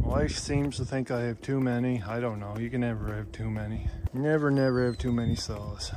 Wife seems to think I have too many. I don't know. You can never have too many. Never have too many saws.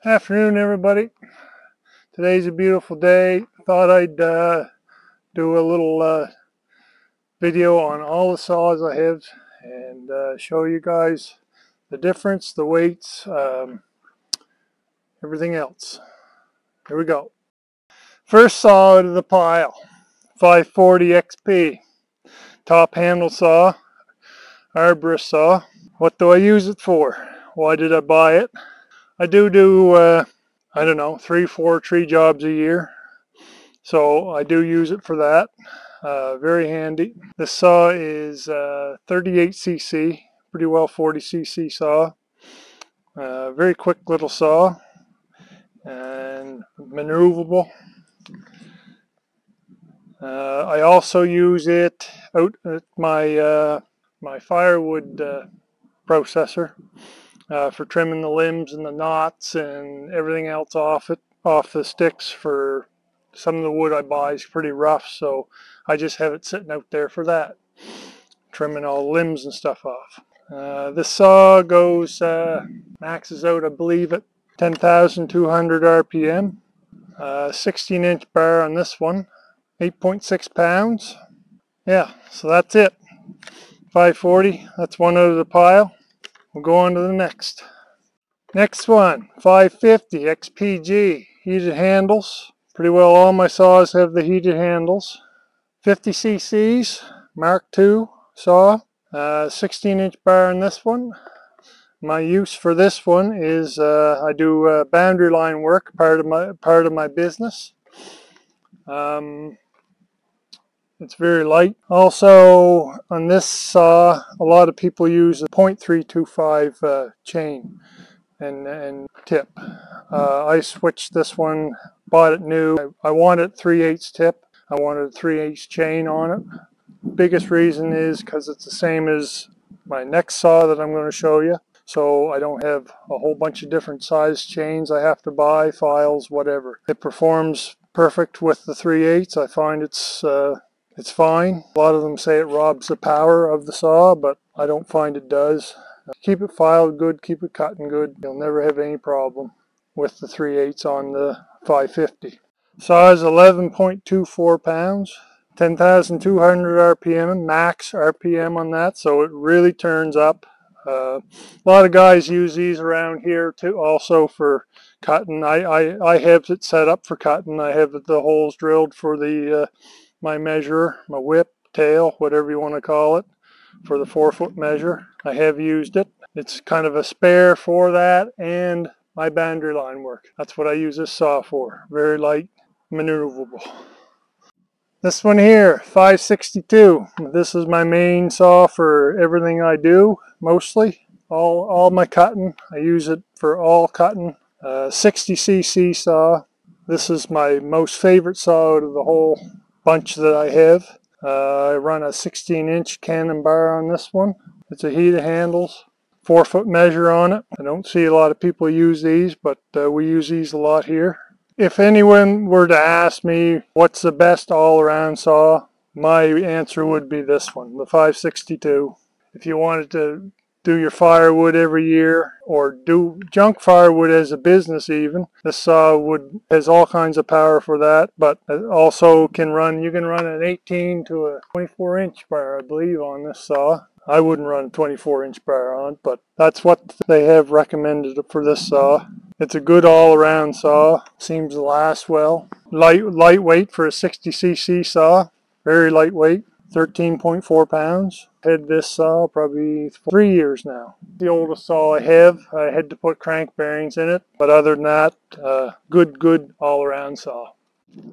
Afternoon, everybody. Today's a beautiful day. Thought I'd do a little video on all the saws I have and show you guys the difference, the weights, everything else. Here we go. First saw out of the pile, 540 XP, top handle saw, brush saw. What do I use it for? Why did I buy it? I do I don't know, 3-4 tree jobs a year, so I do use it for that. Very handy. This saw is 38cc, pretty well 40cc saw. Very quick little saw and maneuverable. I also use it out at my my firewood processor for trimming the limbs and the knots and everything else off the sticks. For some of the wood I buy is pretty rough, so I just have it sitting out there for that, trimming all the limbs and stuff off. This saw goes maxes out, I believe, at 10,200 RPM. 16-inch bar on this one, 8.6 pounds. Yeah, so that's it. 540. That's one out of the pile. We'll go on to the next. Next one, 550 XPG, heated handles. Pretty well all my saws have the heated handles. 50 cc's, Mark II saw. 16-inch bar on this one. My use for this one is I do boundary line work, part of my business. It's very light. Also, on this saw, a lot of people use a 0.325 chain and tip. I switched this one, bought it new. I wanted 3/8 tip. I wanted a 3/8 chain on it. Biggest reason is because it's the same as my next saw that I'm going to show you. So I don't have a whole bunch of different size chains I have to buy, files, whatever. It performs perfect with the 3/8. I find it's fine. A lot of them say it robs the power of the saw, but I don't find it does. Keep it filed good, keep it cutting good. You'll never have any problem with the 3/8 on the 550. Saw is 11.24 pounds, 10,200 RPM, max RPM on that, so it really turns up. A lot of guys use these around here too, also for cutting. I have it set up for cutting. I have the holes drilled for the my measure, my whip, tail, whatever you want to call it, for the 4-foot measure. I have used it. It's kind of a spare for that and my boundary line work. That's what I use this saw for. Very light, maneuverable. This one here, 562. This is my main saw for everything I do, mostly. All my cutting. I use it for all cutting. 60cc saw. This is my most favorite saw out of the whole bunch that I have. I run a 16-inch Cannon bar on this one. It's a heated handles, 4-foot measure on it. I don't see a lot of people use these, but we use these a lot here. If anyone were to ask me what's the best all-around saw, my answer would be this one, the 562. If you wanted to do your firewood every year or do junk firewood as a business even, this saw has all kinds of power for that, but it also can run, you can run an 18 to a 24-inch bar, I believe, on this saw. I wouldn't run a 24-inch bar on, but that's what they have recommended for this saw. It's a good all-around saw, seems to last well. Lightweight for a 60cc saw, very lightweight. 13.4 pounds. Had this saw probably 3 years now. The oldest saw I have. I had to put crank bearings in it, but other than that, good all-around saw.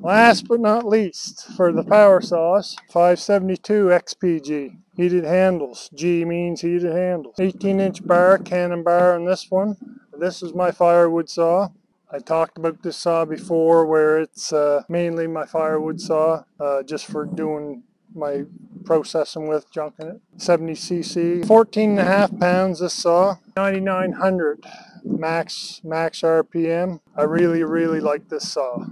Last but not least, for the power saws, 572 XPG. Heated handles. G means heated handles. 18-inch bar, cannon bar on this one. This is my firewood saw. I talked about this saw before where it's mainly my firewood saw, just for doing my processing with, junking it. 70cc, 14.5 pounds this saw, 9,900 max RPM. I really like this saw.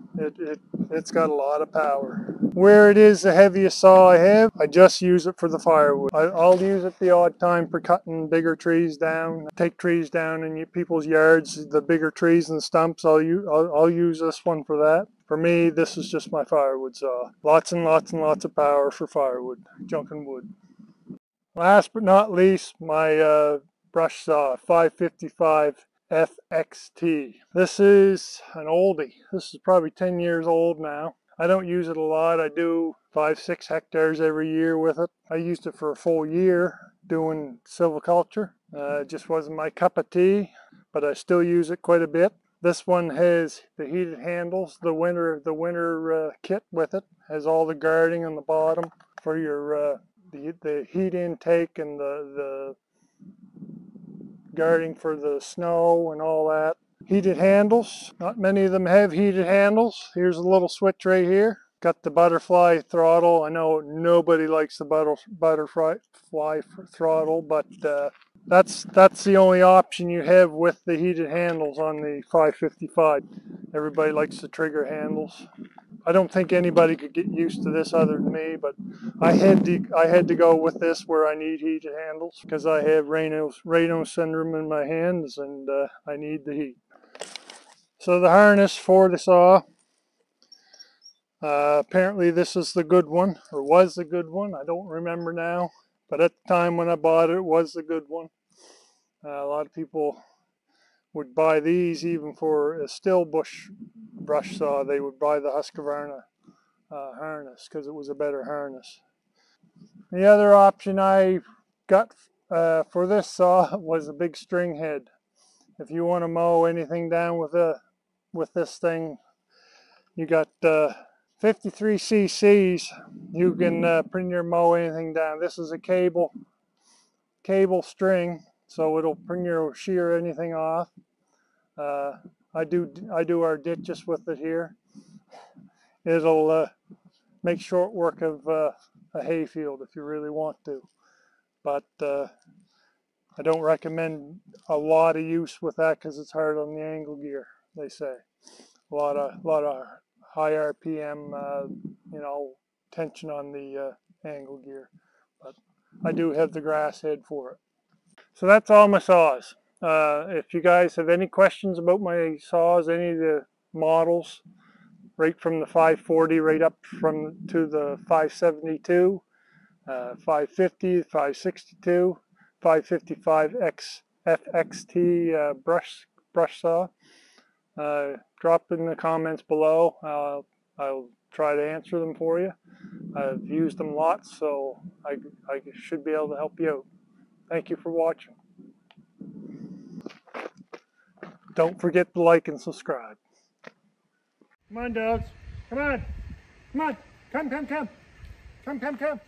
It's got a lot of power. Where it is the heaviest saw I have, I just use it for the firewood. I'll use it the odd time for cutting bigger trees down. Take trees down in people's yards, the bigger trees and stumps, I'll use this one for that. For me, this is just my firewood saw. Lots and lots of power for firewood, junking wood. Last but not least, my brush saw, 555 FXT. This is an oldie. This is probably 10 years old now. I don't use it a lot. I do 5-6 hectares every year with it. I used it for a full year doing silviculture. It just wasn't my cup of tea, but I still use it quite a bit. This one has the heated handles, the winter kit with it. Has all the guarding on the bottom for your the heat intake and the guarding for the snow and all that. Heated handles. Not many of them have heated handles. Here's a little switch right here. Got the butterfly throttle. I know nobody likes the butterfly throttle, but that's the only option you have with the heated handles on the 555. Everybody likes the trigger handles. I don't think anybody could get used to this other than me, but I had to go with this where I need heated handles because I have Raynaud's syndrome in my hands and I need the heat. So the harness for the saw, apparently this is the good one, or was the good one. I don't remember now, but at the time when I bought it, it was the good one. A lot of people would buy these even for a still brush saw. They would buy the HUSQVARNA harness because it was a better harness. The other option I got for this saw was a big string head. If you want to mow anything down with this thing, you got 53 cc's. You can pretty near mow anything down. This is a cable string, so it'll pretty near shear anything off. I do our ditches with it here. It'll make short work of a hayfield if you really want to, but I don't recommend a lot of use with that because it's hard on the angle gear. They say a lot of high RPM, tension on the angle gear. But I do have the grass head for it. So that's all my saws. If you guys have any questions about my saws, any of the models, right from the 540 right up to the 572, 550, 562, 555 FXT brush saw, drop in the comments below. I'll try to answer them for you. I've used them lots, so I should be able to help you out. Thank you for watching. Don't forget to like and subscribe. Come on, dogs. Come on. Come on. Come.